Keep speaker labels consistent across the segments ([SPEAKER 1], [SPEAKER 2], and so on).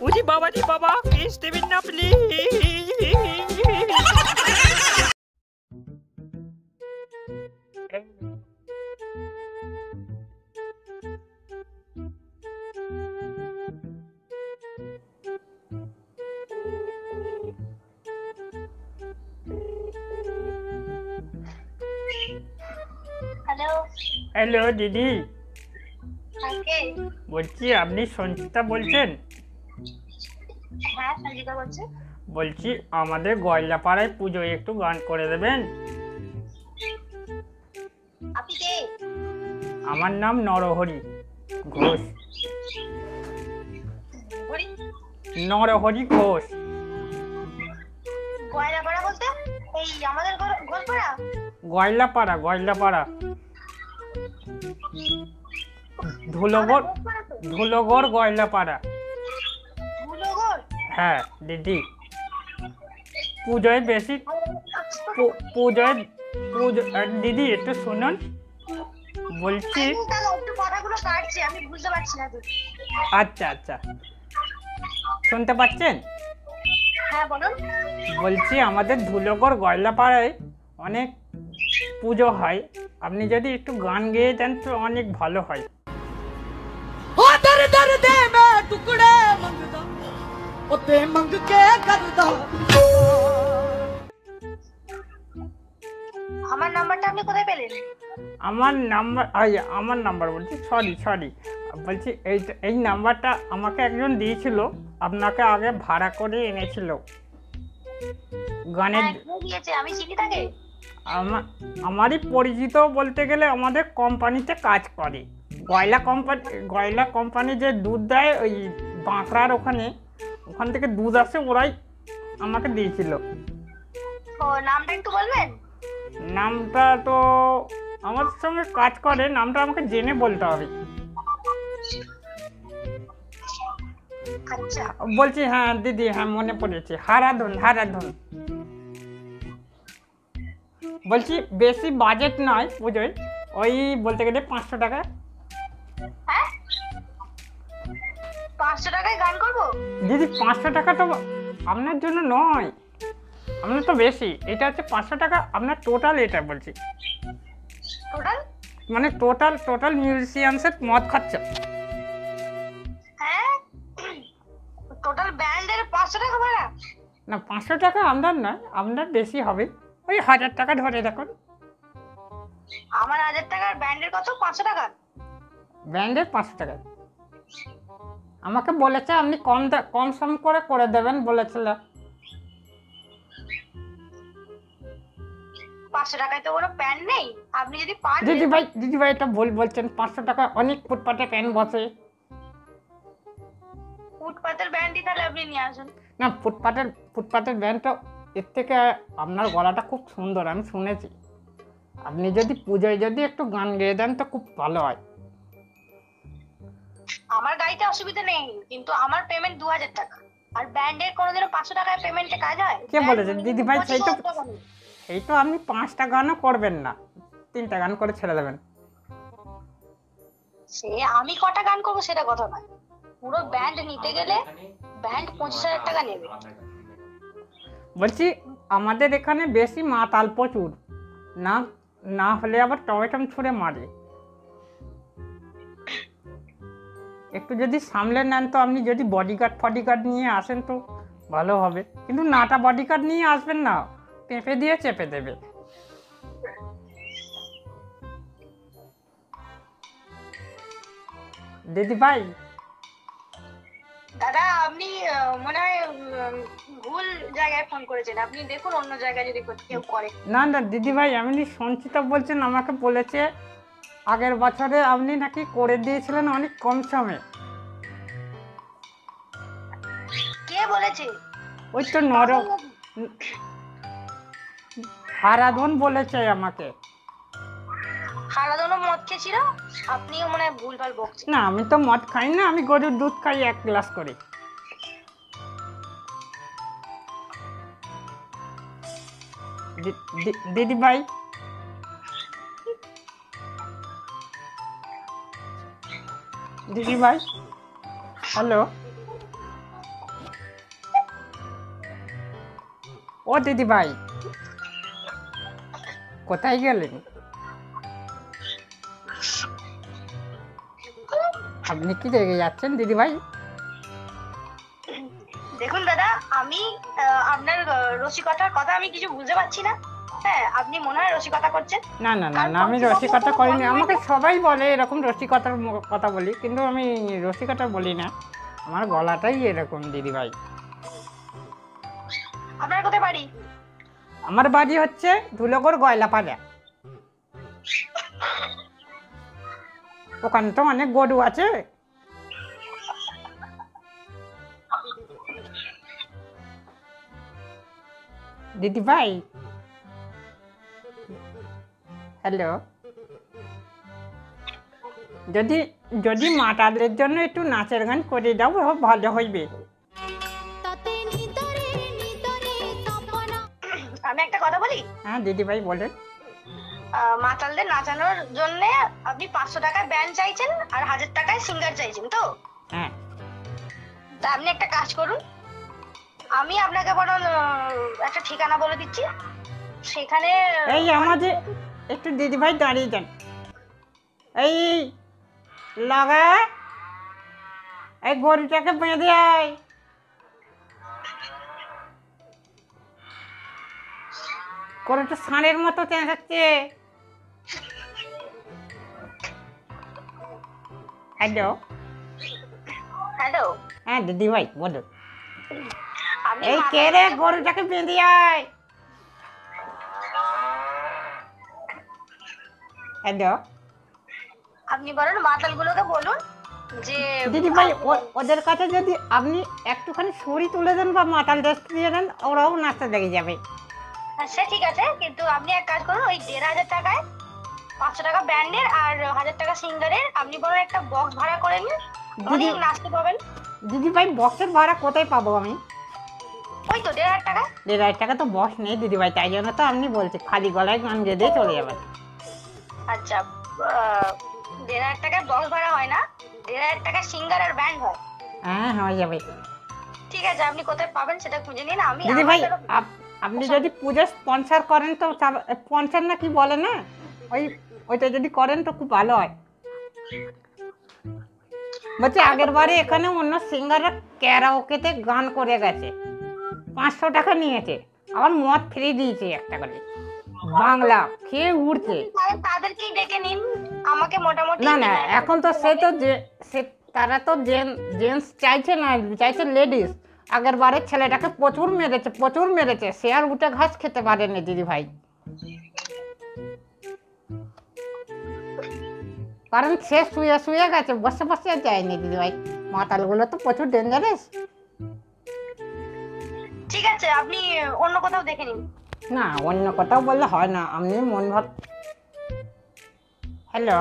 [SPEAKER 1] ওরে বাবা রে বাবা, কেস দেবেন না প্লিজ।
[SPEAKER 2] হ্যালো।
[SPEAKER 1] হ্যালো দিদি,
[SPEAKER 2] কে?
[SPEAKER 1] বলছি আপনি সঞ্চিতা বলছেন?
[SPEAKER 2] হ্যাঁ, সঞ্জিতা বলছি।
[SPEAKER 1] বলছি আমাদের গয়লাপাড়ায় পুজোয় একটু গান করে দেবেন।
[SPEAKER 2] আপনি কে?
[SPEAKER 1] আমার নাম নরহরি ঘোষ।
[SPEAKER 2] হরি?
[SPEAKER 1] নরহরি ঘোষ।
[SPEAKER 2] গয়নাপাড়া বলতে এই আমাদের গোলপাড়া?
[SPEAKER 1] গয়লাপাড়া, গয়লাপাড়া, ধুলোগড়, ধুলোগড় গয়লাপাড়া।
[SPEAKER 2] ধুলোগড়?
[SPEAKER 1] হ্যাঁ দিদি, পুজোয় বেশি পুজোয় দিদি একটু শুনুন, বলছি।
[SPEAKER 2] একটু কথাগুলো কাটছে, আমি বুঝতে পারছি না তো।
[SPEAKER 1] আচ্ছা আচ্ছা, শুনতে পাচ্ছেন?
[SPEAKER 2] হ্যাঁ বলুন।
[SPEAKER 1] বলছি আমাদের ধুলোগড় গয়লাপাড়ায় অনেক পুজো হয়, আপনি যদি একটু গান গেয়ে দেন তো অনেক ভালো হয়।
[SPEAKER 3] ओ दर दर दे मैं टुकड़े मंगदा ओ ते मंग के करदा।
[SPEAKER 2] আমার নাম্বারটা আপনি কোথায় পেলেন?
[SPEAKER 1] আমার নাম্বার বলছি, সরি বলছি এই নাম্বারটা আমাকে একজন দিয়েছিল, আপনাকে আগে ভাড়া করে এনেছিল গানের।
[SPEAKER 2] দিয়েছে, আমি চিনি তাকে।
[SPEAKER 1] আমারই পরিচিত বলতে গেলে আমাদের কোম্পানিতে কাজ করে, গয়লা কোম্পানি যে দুধ দেয় ওই বাঁকড়ার ওখান থেকে দুধ আসে, ওরাই আমাকে দিয়েছিল।
[SPEAKER 2] ও, নামটা একটু বলবেন?
[SPEAKER 1] নামটা তো আমার সঙ্গে কাজ করে, নামটা আমাকে জেনে বলতে হবে।
[SPEAKER 2] আচ্ছা
[SPEAKER 1] বলছি হ্যাঁ দিদি, হ্যাঁ মনে পড়েছে, হারাধন। বলছি বেশি বাজেট নয় পুজোয়, ওই বলতে গেলে 500 টাকা।
[SPEAKER 2] হ্যাঁ, 500 টাকায় গান করবো?
[SPEAKER 1] দিদি 500 টাকা তো আপনার জন্য নয়, আপনার তো বেশি। এটা হচ্ছে 500 টাকা আপনার টোটাল, এটা বলছি
[SPEAKER 2] টোটাল?
[SPEAKER 1] মানে টোটাল মিউজিশিয়ানসের মদ খরচা।
[SPEAKER 2] হ্যাঁ, টোটাল ব্যান্ডের 500 টাকা ভাড়া?
[SPEAKER 1] না 500 টাকা আপনার নয়, আপনার বেশি হবে, ওই 1000 টাকা ধরে দেখুন।
[SPEAKER 2] আমার 1000 টাকার ব্যান্ডের কত? 500 টাকা?
[SPEAKER 1] ব্যান্ডের 500 টাকা আমাকে বলেছে, আপনি কম সম করে দেবেন বলেছিল।
[SPEAKER 2] 500 টাকায় তো কোনো প্যান্ট নেই, আপনি যদি পান।
[SPEAKER 1] দিদি ভাই এটা ভুল বলছেন, 500 টাকা অনেক ফুটপাতে প্যান বসে।
[SPEAKER 2] ফুটপাতের ব্যান্ডই তাহলে আপনি নিয়ে আসুন।
[SPEAKER 1] না ফুটপাতের ব্যান্ডটা, এর থেকে আপনার গলাটা খুব সুন্দর, আমি শুনেছি। আপনি যদি পুজোয় যদি একটু গান গেয়ে দেন তো খুব ভালো হয়।
[SPEAKER 2] আমার গাড়িতে অসুবিধা নেই, কিন্তু আমার পেমেন্ট 2000 টাকা, আর ব্যান্ডের কোনোদিনও 500 টাকায় পেমেন্টে কাজ হয়?
[SPEAKER 1] কে বলেছে দিদি ভাই? সেই তো আপনি 5টা গানও করবেন না, 3টা গান করে ছেড়ে দেবেন।
[SPEAKER 2] সে আমি কটা গান করবো সেটা কথা নয়, পুরো ব্যান্ড নিতে গেলে ব্যান্ড 25,000 টাকা নেবে।
[SPEAKER 1] বলছি আমাদের এখানে বেশি মাতাল প্রচুর, না হলে আবার টমেটম ছুঁড়ে মারে। একটু যদি সামলে নেন তো, আপনি যদি বডিগার্ড নিয়ে আসেন তো ভালো হবে, কিন্তু নাটা বডিগার্ড নিয়ে আসবেন না, পেঁপে দিয়ে চেপে দেবে। দিদি ভাই।
[SPEAKER 2] দাদা, আপনি মনে হয় ভুল জায়গায় ফোন করেছেন, আপনি দেখুন অন্য জায়গায় যদি কেউ করে।
[SPEAKER 1] না দিদি ভাই, আপনি সঞ্চিতা বলছেন, আমাকে বলেছে আগের বছরে আপনি নাকি করে দিয়েছিলেন অনেক কম সমে।
[SPEAKER 2] কে বলেছে?
[SPEAKER 1] ওই তো হারাধন বলেছে আমাকে।
[SPEAKER 2] হারাধনও মদ খেয়েছিল, আপনিও মনে হয় ভুলভাল বকছেন।
[SPEAKER 1] না আমি তো মদ খাই না, আমি গরুর দুধ খাই 1 গ্লাস করে। দিদি ভাই, হ্যালো ও দিদি ভাই, কোথায় গেলেন? আপনি কি রেগে যাচ্ছেন দিদি ভাই?
[SPEAKER 2] দেখুন দাদা, আমি আপনার রসিকতার কথা আমি কিছু বুঝতে পারছি না। হ্যাঁ, আপনি মনে হয় রসিকতা করছেন।
[SPEAKER 1] না না না না, আমি রসিকতা করিনি। আমাকে সবাই বলে এরকম রসিকতার কথা বলি, কিন্তু আমি রসিকতা বলি না। আমার গলাটাই এরকম দিদি ভাই।
[SPEAKER 2] আপনার কোথায় বাড়ি?
[SPEAKER 1] আমার বাড়ি হচ্ছে ধুলোগড় গয়লাপাড়া। ওখানে তো অনেক গরু আছে। দিদি ভাই, হ্যালো, যদি যদি মাতালদের জন্য একটু নাচের গান করে দাও, ভালো হইবে।
[SPEAKER 2] আমি একটা কথা বলি।
[SPEAKER 1] হ্যাঁ দিদি ভাই বলেন।
[SPEAKER 2] মাতালদের নাচানোর জন্য আপনি 500 টাকা ব্যান্ড চাইছেন আর 1000 টাকায় সিঙ্গার চাইছেন তো?
[SPEAKER 1] হ্যাঁ,
[SPEAKER 2] তা আপনি একটা কাজ করুন, আমি আপনাকে বরং একটা ঠিকানা বলে দিচ্ছি, সেখানে
[SPEAKER 1] এই আমাদের একটু দিদি ভাই দাঁড়িয়ে যান। এই লাগা, এই গরুটাকে বেঁধে আয়। গরুটা ষাঁড়ের মতো চেঁচাচ্ছে। হ্যালো।
[SPEAKER 2] হ্যালো,
[SPEAKER 1] হ্যাঁ দিদি ভাই বলুন।
[SPEAKER 2] আপনি
[SPEAKER 1] এই কে রে, গরুটাকে বেঁধে আয়। হ্যালো।
[SPEAKER 2] আপনি বরং মাতালগুলোকে বলুন যে
[SPEAKER 1] দিদি ভাই, ওদের কাছে যদি আপনি একটুখানি ছড়ি তুলে দেন বা মাতাল ড্রেস দিয়ে দেন, ওরাও নাচতে লেগে যাবে।
[SPEAKER 2] সে ঠিক আছে, কিন্তু আপনি এক কাজ করুন, ওই 1500 টাকায় 500 টাকা ব্যান্ডের আর 1000 টাকা সিঙ্গারের আপনি বরং একটা বক্স ভাড়া করে নিন, অনেক নাচতে পাবেন।
[SPEAKER 1] দিদি ভাই, বক্সের ভাড়া কোথায় পাবো আমি?
[SPEAKER 2] ওই তো 1500 টাকা।
[SPEAKER 1] 1500 টাকা তো বক্স নেই দিদি ভাই, তাই জন্য তো আপনি বলছি খালি গলায় গান গেয়ে দিয়ে চলে যাবেন।
[SPEAKER 2] আচ্ছা, 1500 টাকার বক্স ভাড়া হয় না, 1500 টাকা সিঙ্গার আর ব্যান্ড হয়।
[SPEAKER 1] হ্যাঁ হয়ে যাবে।
[SPEAKER 2] ঠিক আছে, আপনি কোথায় পাবেন সেটা খুঁজে নিন। আমি
[SPEAKER 1] দিদি ভাই, আপনি যদি পুজো স্পন্সর করেন তো, স্পন্সর না কি বলে না, ওইটা যদি করেন তো খুব ভালো হয়। বলছি আগের বারে এখানে অন্য সিঙ্গাররা ক্যারাওকেতে গান করে গেছে, 500 টাকা নিয়েছে, আবার মদ ফ্রি দিয়েছে একটা করে, বাংলা খেয়ে উঠছে।
[SPEAKER 2] তাদেরকেই ডেকে নিন, আমাকে মোটামুটি
[SPEAKER 1] না না, এখন তো তারা তো জেন্টস চাইছে না, চাইছে লেডিস। আগের বারে ছেলেটাকে প্রচুর মেরেছে, সে আর উঠে ঘাস খেতে পারেনি দিদি ভাই, কারণ সে শুয়ে গেছে, বসে যায়নি দিদি ভাই। মাতালগুলো তো প্রচুর ডেঞ্জারাস।
[SPEAKER 2] ঠিক আছে, আপনি অন্য কোথাও দেখে নিন।
[SPEAKER 1] না, অন্য কোথাও বললে হয় না, আপনি মন ভাব। হ্যালো।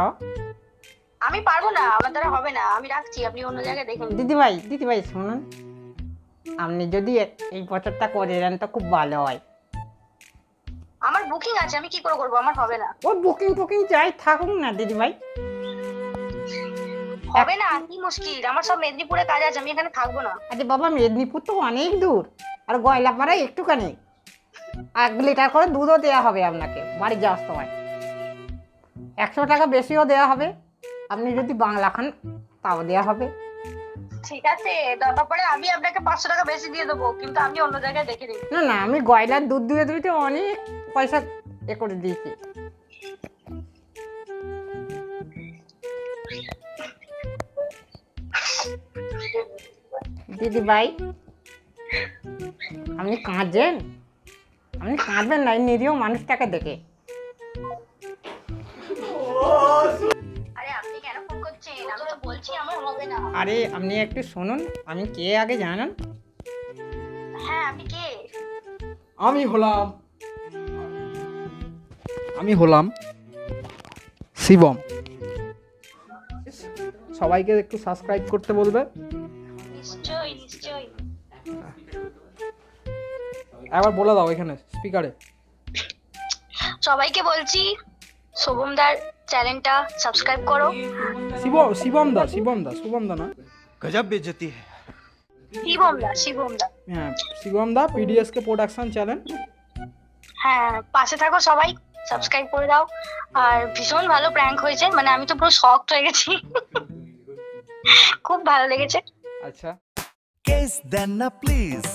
[SPEAKER 2] আমি পারবো না, আমার দ্বারা হবে না, আমি রাখছি, আপনি অন্য জায়গায় দেখে নিন।
[SPEAKER 1] দিদি ভাই শুনুন, আপনি যদি এই বছরটা করে দেন তো খুব ভালো হয়।
[SPEAKER 2] আমার বুকিং আছে, আমি কি করে করবো, আমার হবে না।
[SPEAKER 1] ও বুকিং যাই থাকুক না দিদি ভাই,
[SPEAKER 2] হবে না, কি মুশকিল, আমার সব মেদিনীপুরে কাজ আছে, আমি এখানে থাকবো না।
[SPEAKER 1] আরে বাবা, মেদিনীপুর তো অনেক দূর, আর গয়লাপাড়ায় একটুখানি। 1 লিটার করে দুধও দেওয়া হবে আপনাকে বাড়ি যাওয়ার সময়, 100 টাকা বেশিও দেওয়া হবে। আপনি যদি বাংলা খান তাও দেওয়া হবে।
[SPEAKER 2] ঠিক আছে, দরকার পড়ে আমি আপনাকে 500 টাকা বেশি দিয়ে দেবো, কিন্তু আমি অন্য জায়গায় দেখে নিই।
[SPEAKER 1] না না, আমি গয়লার দুধ দুইতে অনেক পয়সা করে দিয়েছি। দিদি ভাই, আপনি কাঁদছেন? আপনি কাঁদবেন না, এই নিরীহ মানুষটাকে দেখে।
[SPEAKER 2] আরে আপনি কেন ফোন করছেন, আমি তো বলছি আমার হবে না।
[SPEAKER 1] আরে আপনি একটু শুনুন, আমি কে আগে জানেন?
[SPEAKER 2] হ্যাঁ, আপনি কে?
[SPEAKER 4] আমি হলাম শিবম। সবাইকে একটু সাবস্ক্রাইব করতে বলবে।
[SPEAKER 2] নিশ্চয়ই।
[SPEAKER 4] একবার বলে দাও এখানে স্পিকারে।
[SPEAKER 2] সবাইকে বলছি, শুভমদার চ্যানেলটা সাবস্ক্রাইব করো।
[SPEAKER 4] শিবম দা না।
[SPEAKER 5] गजब बेइज्जती है।
[SPEAKER 2] শিবম দা।
[SPEAKER 4] হ্যাঁ, শিবম দা পিডিএসকে প্রোডাকশন চ্যানেল।
[SPEAKER 2] হ্যাঁ, পাশে থাকো সবাই, সাবস্ক্রাইব করে দাও। আর ভীষণ ভালো প্র্যাঙ্ক হয়েছে, মানে আমি তো পুরো শকড হয়ে গেছি। খুব ভালো লেগেছে।
[SPEAKER 4] আচ্ছা,
[SPEAKER 5] Kiss then please.